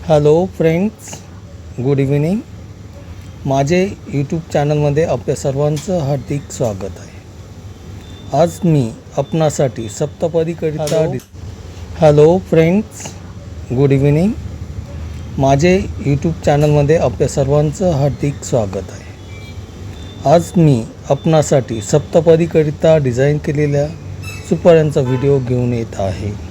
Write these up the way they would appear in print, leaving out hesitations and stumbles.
Hello friends, good evening. माझे YouTube चॅनलमध्ये आपल्या सर्वांचं हार्दिक स्वागत आहे. आज मी आपणासाठी सप्तपदीकरिता हॅलो फ्रेंड्स, गुड इव्हिनिंग. माझे यूट्यूब चॅनलमध्ये आपल्या सर्वांचं हार्दिक स्वागत आहे. आज मी आपणासाठी सप्तपदीकरिता डिझाईन केलेल्या सुपाऱ्यांचा व्हिडिओ घेऊन येत आहे.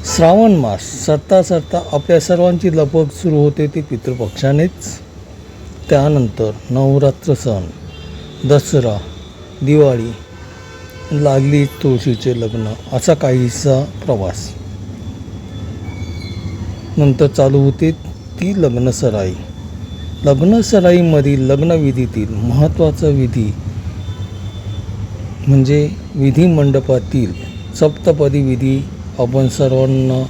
श्रावण मास सरता सरता आपल्या सर्वांची लगबग सुरू होते ती पितृपक्षानेच. त्यानंतर नवरात्र सण, दसरा, दिवाळी, लागली तुळशीचे लग्न, असा काहीसा प्रवास. नंतर चालू होते ती लग्नसराई. लग्नसराईमधील लग्नविधीतील महत्त्वाचा विधी म्हणजे विधी मंडपातील सप्तपदी विधी आपण सर्वांना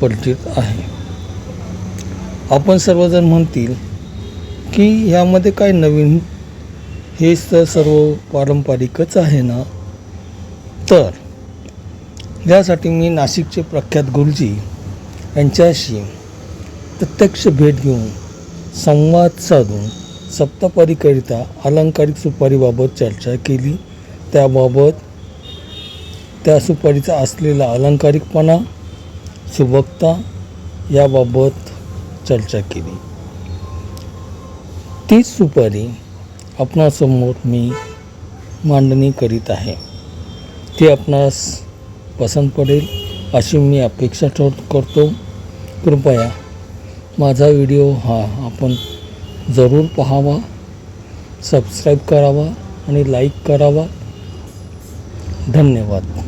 परिचित आहे. आपण सर्वजण म्हणतील की ह्यामध्ये काय नवीन, हेच तर सर्व पारंपरिकच आहे ना. तर यासाठी मी नाशिकचे प्रख्यात गुरुजी यांच्याशी प्रत्यक्ष भेट घेऊन संवाद साधून सप्तपदीकरिता अलंकारिक सुपारीबाबत चर्चा केली. त्याबाबत त्या सुपारीचा असलेला अलंकारिकपणा, सुबकता याबाबत चर्चा केली. तीच सुपारी आपणासमोर मी मांडणी करीत आहे. ती आपणास पसंत पडेल अशी मी अपेक्षा करतो. कृपया माझा व्हिडिओ हा आपण जरूर पाहावा, सबस्क्राईब करावा आणि लाईक करावा. धन्यवाद.